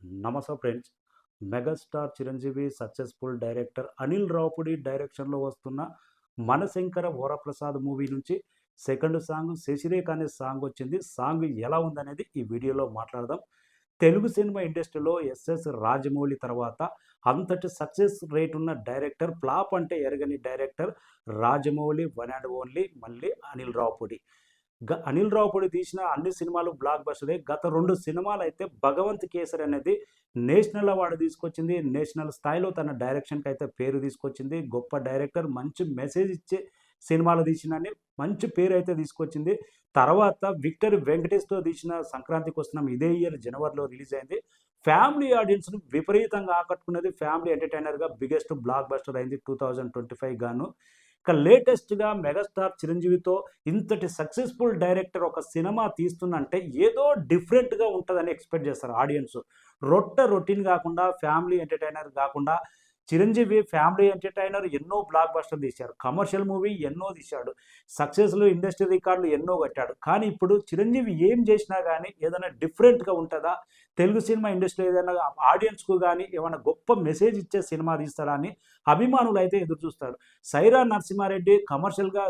నమస్తే friends. Megastar Chiranjeevi successful director Anil Ravipudi డైరెక్షన్‌లో వస్తున్న 'మనశంకర వరప్రసాద్' మూవీ నుంచి సెకండ్ సాంగ్ 'శశిరేఖ' అనే సాంగ్ వచ్చింది. సాంగ్ ఎలా ఉందనేది ఈ వీడియోలో మాట్లాడదాం. తెలుగు సినిమా ఇండస్ట్రీలో ఎస్ఎస్ రాజమౌళి తర్వాత అంతటి సక్సెస్ రేట్ ఉన్న డైరెక్టర్, ఫ్లాప్ అంటే ఎరగని director Rajamouli, one and only మళ్ళీ అనిల్ రావుపూడి. అనిల్ రావుపూడి తీసిన అన్ని సినిమాలు బ్లాక్ బస్టరే. గత 2 సినిమాలైతే 'భగవంత్ కేసరి' అనేది నేషనల్ అవార్డు తీసుకొచ్చింది. నేషనల్ స్థాయిలో తన డైరెక్షన్‌కి అయితే పేరు తీసుకొచ్చింది. గొప్ప డైరెక్టర్, మంచి మెసేజ్ ఇచ్చే సినిమాలు తీసినని మంచి పేరైతే తీసుకొచ్చింది. తర్వాత విక్టరీ వెంకటేష్‌తో తీసిన 'సంక్రాంతికి వస్తున్నాం' ఇదే ఇయర్ జనవరిలో రిలీజ్ అయింది. ఫ్యామిలీ ఆడియన్స్‌ని విపరీతంగా ఆకట్టుకున్నది. ఫ్యామిలీ ఎంటర్‌టైనర్‌గా బిగ్గెస్ట్ బ్లాక్ బస్టర్ అయింది 2025 గాను. ఇక లేటెస్ట్‌గా మెగాస్టార్ చిరంజీవితో ఇంతటి సక్సెస్‌ఫుల్ డైరెక్టర్ ఒక సినిమా తీస్తుందంటే ఏదో డిఫరెంట్‌గా ఉంటదని ఎక్స్‌పెక్ట్ చేస్తారు ఆడియన్స్. రొటీన్ గాకుండా, ఫ్యామిలీ ఎంటర్‌టైనర్ గాకుండా చిరంజీవి ఫ్యామిలీ ఎంటర్‌టైనర్ ఎన్నో బ్లాక్ బస్టర్‌లు తీశారు. కమర్షియల్ మూవీ ఎన్నో తీశాడు. సక్సెస్‌లు ఇండస్ట్రీ రికార్డులు ఎన్నో కట్టాడు. కానీ ఇప్పుడు చిరంజీవి ఏం చేసినా గానీ ఏదైనా డిఫరెంట్‌గా ఉంటదా? తెలుగు సినిమా ఇండస్ట్రీలో ఏదైనా ఆడియన్స్‌కు గానీ ఏమైనా గొప్ప మెసేజ్ ఇచ్చే సినిమా తీస్తాడా అని అభిమానులైతే ఎదురు చూస్తారు. 'సైరా నరసింహారెడ్డి' కమర్షియల్‌గా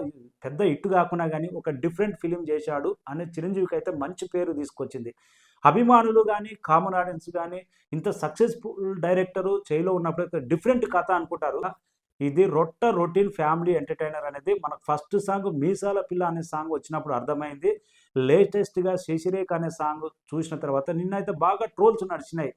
పెద్ద హిట్ కాకున్నా గానీ ఒక డిఫరెంట్ ఫిల్మ్ చేశాడు అని చిరంజీవికైతే మంచి పేరు తీసుకొచ్చింది. అభిమానులు గానీ, కామన్ ఆడియన్స్ గానీ ఇంత సక్సెస్‌ఫుల్ డైరెక్టరు చేయిలో ఉన్నప్పుడు డిఫరెంట్ కథ అనుకుంటారు. ఇది రొటీన్ ఫ్యామిలీ ఎంటర్‌టైనర్ అనేది మనకు ఫస్ట్ సాంగ్ 'మీసాల పిల్ల' అనే సాంగ్ వచ్చినప్పుడు అర్థమైంది. లేటెస్ట్‌గా 'శశిరేఖ' అనే సాంగ్ చూసిన తర్వాత నిన్నైతే బాగా ట్రోల్స్ నడిచినాయి.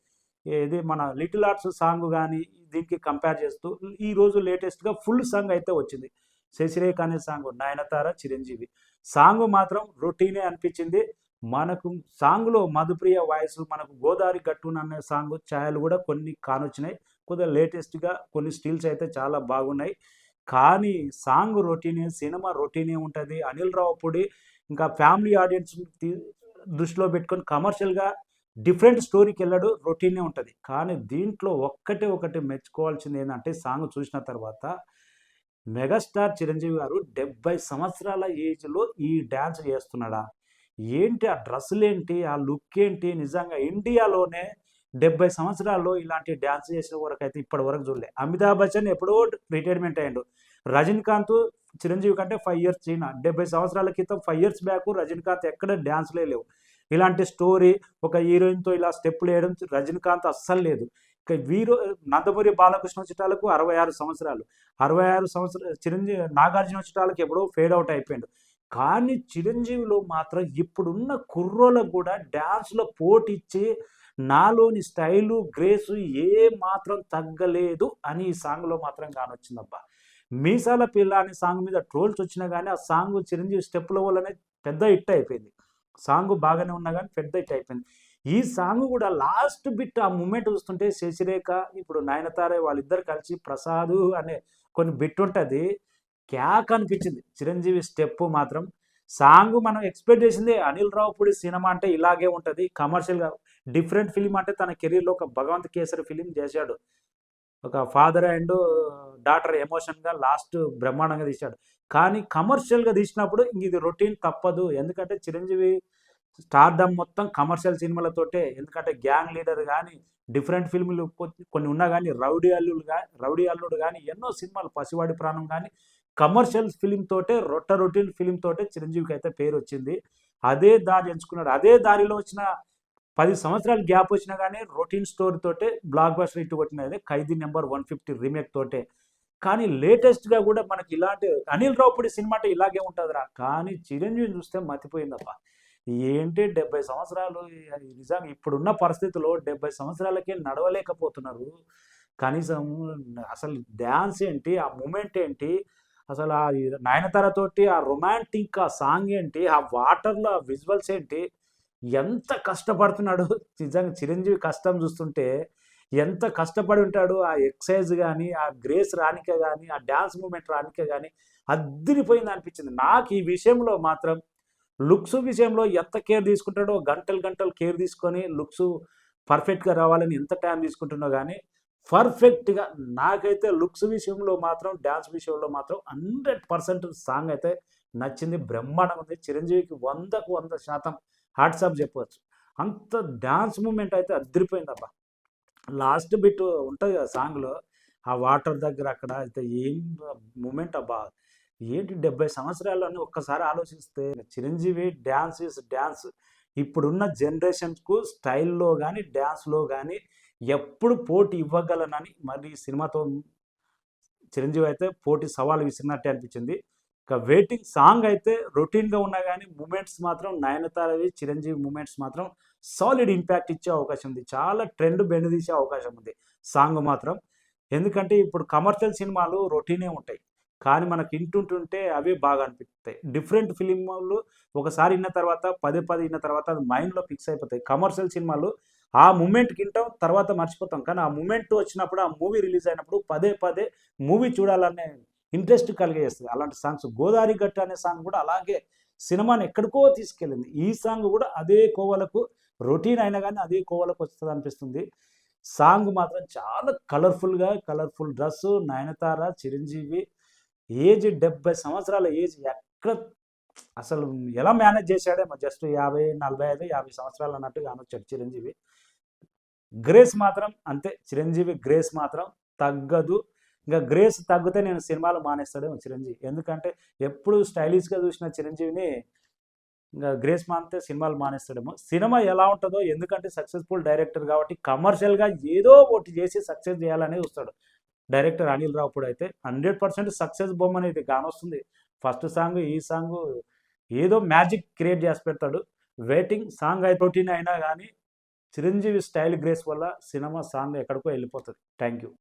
ఏది మన 'లిటిల్ ఆర్ట్స్' సాంగ్ గాని దీనికి కంపేర్ చేస్తూ ఈరోజు లేటెస్ట్‌గా ఫుల్ సాంగ్ అయితే వచ్చింది. 'శశిరేఖ' అనే సాంగ్ 'నయనతార', 'చిరంజీవి'. సాంగ్ మాత్రం రొటీనే అనిపించింది. మనకు సాంగ్‌లో మధుప్రియ వాయిస్, మనకు 'గోదారి గట్టున' అనే సాంగ్ ఛాయలు కూడా కొన్ని కానొచ్చినాయి. కొద్దిగా లేటెస్ట్‌గా కొన్ని స్టిల్స్ అయితే చాలా బాగున్నాయి. కానీ సాంగ్ రొటీనే, సినిమా రొటీనే ఉంటది. అనిల్ రావుపూడి ఇంకా ఫ్యామిలీ ఆడియన్స్‌ని దృష్టిలో పెట్టుకొని కమర్షియల్‌గా డిఫరెంట్ స్టోరీకెళ్ళాడు. రొటీనే ఉంటది. కానీ దీంట్లో ఒక్కటే ఒకటి మెచ్చుకోవాల్సింది ఏందంటే సాంగ్ చూసిన తర్వాత మెగాస్టార్ చిరంజీవి గారు 70 సంవత్సరాల ఏజ్‌లో ఈ డాన్స్ చేస్తున్నాడా? ఏంటి ఆ డ్రెస్సులేంటి? ఆ లుక్ ఏంటి? నిజంగా ఇండియాలోనే 70 సంవత్సరాల్లో ఇలాంటి డాన్స్ చేసిన వరకైతే ఇప్పటి వరకు చూడలే. అమితాబ్ బచ్చన్ ఎప్పుడో రిటైర్మెంట్ అయ్యిండు. రజనీకాంత్ చిరంజీవి కంటే 5 ఇయర్స్ చిన్న. 70 సంవత్సరాల క్రితం 5 ఇయర్స్ బ్యాక్ రజనీకాంత్ ఎక్కడ డాన్స్‌లే లేవు. ఇలాంటి స్టోరీ ఒక హీరోయిన్‌తో ఇలా స్టెప్పులేయడం రజనీకాంత్ అస్సలు లేదు. ఇక నందమూరి బాలకృష్ణ చుట్టాలకు 66 సంవత్సరాలు. 66 నాగార్జున చుట్టాలకు ఎప్పుడో ఫేడ్ ఔట్ అయిపోయిండు. కానీ చిరంజీవిలో మాత్రం ఇప్పుడున్న కుర్రోళ్ళకు గూడా డాన్స్‌లో పోటిచ్చి నాలోని స్టైలు, గ్రేసు మాత్రం తగ్గలేదు అని ఈ సాంగ్‌లో మాత్రం కానొచ్చిందబ్బా! 'మీసాల పిల్ల' అనే సాంగ్ మీద ట్రోల్స్ వచ్చినా గానీ, ఆ సాంగ్ చిరంజీవి స్టెప్పుల వల్లనే పెద్ద హిట్ అయిపోయింది. సాంగ్ బాగానే ఉన్నా గానీ పెద్ద హిట్ అయిపోయింది. ఈ సాంగ్ గూడా లాస్ట్ బిట్ ఆ మూమెంట్ చూస్తుంటే 'శశిరేఖ' ఇప్పుడు 'నయనతార' వాళ్ళిద్దరు కలిసి 'ప్రసాదు' అనే కొన్ని బిట్ ఉంటది. క్యాక్ అనిపించింది. చిరంజీవి స్టెప్ మాత్రం. సాంగ్ మనం ఎక్స్‌పెక్ట్ చేసిందే అనిల్ రావుపూడి సినిమా అంటే ఇలాగే ఉంటది. కమర్షియల్‌గా డిఫరెంట్ ఫిల్మ్ అంటే తన కెరియర్‌లో ఒక 'భగవంత్ కేసరి' ఫిల్మ్ చేశాడు. ఒక ఫాదర్ అండ్ డాటర్ ఎమోషన్‌గా లాస్ట్ బ్రహ్మాండంగా తీశాడు. కానీ కమర్షియల్‌గా తీసినప్పుడు ఇది రొటీన్ తప్పదు. ఎందుకంటే చిరంజీవి స్టార్‌డమ్ మొత్తం కమర్షియల్ సినిమాలతోటే. ఎందుకంటే 'గ్యాంగ్ లీడర్' గాని, డిఫరెంట్ ఫిల్మ్‌లు కొన్ని ఉన్నా గాని 'రౌడీ అల్లుడు' గాని ఎన్నో సినిమాలు 'పసివాడి ప్రాణం' గాని కమర్షియల్ ఫిల్మ్ తోటే రొటీన్ ఫిల్మ్ తోటే చిరంజీవికైతే పేరొచ్చింది. అదే దారి ఎంచుకున్నాడు. అదే దారిలో వచ్చిన 10 సంవత్సరాలు గ్యాప్ వచ్చినా గాని రొటీన్ స్టోరీ తోటే బ్లాక్ బస్టర్ హిట్ కొట్టినదే 'ఖైదీ నంబర్ 150' రీమేక్ తోటే. కానీ లేటెస్ట్‌గా గూడా మనకి ఇలాంటి అనిల్ రావుపూడి సినిమా అంటే ఇలాగే ఉంటదిరా! కానీ చిరంజీవిని చూస్తే మతిపోయిందబ్బా! ఏంటి 70 సంవత్సరాలు నిజంగా ఇప్పుడున్న పరిస్థితిలో 70 సంవత్సరాలకే నడవలేకపోతున్నారు. కనీసం అసలు డాన్స్ ఏంటి? ఆ మూమెంట్ ఏంటి? అసలు ఆ 'నయనతార' తోటి ఆ రొమాంటిక్ ఆ సాంగ్ ఏంటి? ఆ వాటర్‌లో ఆ విజువల్స్ ఏంటి? ఎంత కష్టపడుతున్నాడు. నిజంగా చిరంజీవి కష్టం చూస్తుంటే ఎంత కష్టపడి ఉంటాడు. ఆ ఎక్సర్సైజ్ గాని, ఆ గ్రేస్ రానికే గాని, ఆ డాన్స్ మూవ్‌మెంట్ రానికే గాని అద్దిరిపోయింది అనిపించింది. నాకు ఈ విషయంలో మాత్రం లుక్స్ విషయంలో ఎంత కేర్ తీసుకుంటాడో గంటలు, గంటలు కేర్ తీసుకొని లుక్స్ పర్ఫెక్ట్‌గా రావాలని ఎంత టైం తీసుకుంటున్నా గానీ, పర్ఫెక్ట్‌గా నాకైతే లుక్స్ విషయంలో మాత్రం, డాన్స్ విషయంలో మాత్రం 100% సాంగ్ అయితే నచ్చింది. బ్రహ్మాండంగా ఉంది. చిరంజీవికి 100కు 100% హాట్సాఫ్ చెప్పవచ్చు. అంత డాన్స్ మూవ్‌మెంట్ అయితే అద్దిరిపోయిందబ్బా! లాస్ట్ బిట్ ఉంటుంది కదా సాంగ్లో, ఆ వాటర్ దగ్గర అక్కడ అయితే ఏం మూమెంట్ అబ్బా! ఏంటి 70 సంవత్సరాలని ఒక్కసారి ఆలోచిస్తే చిరంజీవి డ్యాన్స్ ఈస్ డ్యాన్స్. ఇప్పుడున్న జనరేషన్స్‌కు స్టైల్‌లో గాని, డాన్స్‌లో గాని ఎప్పుడు పోటీ ఇవ్వగలనని మరి సినిమాతో చిరంజీవి అయితే పోటీ సవాల్ విసిరినట్టే అనిపించింది. ఇక వెయిటింగ్ సాంగ్ అయితే రొటీన్‌గా ఉన్నా గాని మూమెంట్స్ మాత్రం నయనతారవి, చిరంజీవి మూమెంట్స్ మాత్రం సాలిడ్ ఇంపాక్ట్ ఇచ్చే అవకాశం ఉంది. చాలా ట్రెండ్ బెండదీసే అవకాశం ఉంది సాంగ్ మాత్రం. ఎందుకంటే ఇప్పుడు కమర్షియల్ సినిమాలు రొటీనే ఉంటాయి. కానీ మనకి ఇంటుంటుంటే అవే బాగా అనిపిస్తాయి. డిఫరెంట్ ఫిల్మ్‌లు ఒకసారి ఇన్న తర్వాత పదే పదే ఇన్న తర్వాత అది మైండ్‌లో ఫిక్స్ అయిపోతాయి. కమర్షియల్ సినిమాలు ఆ మూమెంట్‌కి ఇంటాం, తర్వాత మర్చిపోతాం. కానీ ఆ మూమెంట్ వచ్చినప్పుడు, ఆ మూవీ రిలీజ్ అయినప్పుడు పదే పదే మూవీ చూడాలనే ఇంట్రెస్ట్ కలిగజేస్తది. అలాంటి సాంగ్స్ 'గోదారి గట్టు' అనే సాంగ్ కూడా అలాగే సినిమాని ఎక్కడికో తీసుకెళ్ళింది. ఈ సాంగ్ కూడా అదే కోవలకు రొటీన్ అయినా గానీ అదే కోవలోకి వస్తదనిపిస్తుంది. సాంగ్ మాత్రం చాలా కలర్‌ఫుల్‌గా, colourful dress, Nayanthara, Chiranjeevi age 70 సంవత్సరాల ఏజ్ ఎక్కడ అసలు ఎలా మేనేజ్ చేశాడేమో జస్ట్ 50, 45, 50 సంవత్సరాలు అన్నట్టుగా అనొచ్చాడు చిరంజీవి. గ్రేస్ మాత్రం అంతే. చిరంజీవి గ్రేస్ మాత్రం తగ్గదు. ఇంక గ్రేస్ తగ్గితే నేను సినిమాలు మానేస్తాడేమో చిరంజీవి. ఎందుకంటే ఎప్పుడు స్టైలిష్‌గా చూసిన చిరంజీవిని ఇంగ గ్రేస్ మానితే సినిమాలు మానేస్తాడేమో. సినిమా ఎలా ఉంటదో ఎందుకంటే సక్సెస్‌ఫుల్ డైరెక్టర్ కాబట్టి కమర్షియల్‌గా ఏదో ఒకటి చేసి సక్సెస్ చేయాలనే చూస్తాడు. డైరెక్టర్ అనిల్ రావిపూడి అయితే 100% సక్సెస్ బొమ్మనేది కానొస్తుంది. ఫస్ట్ సాంగ్, ఈ సాంగు ఏదో మ్యాజిక్ క్రియేట్ చేసి పెడతాడు. వెయిటింగ్ సాంగ్ అయితే రొటీన్ అయినా గానీ చిరంజీవి స్టైల్ గ్రేస్ వల్ల సినిమా సాంగ్ ఎక్కడికో ఎళ్ళిపోతది. Thank you.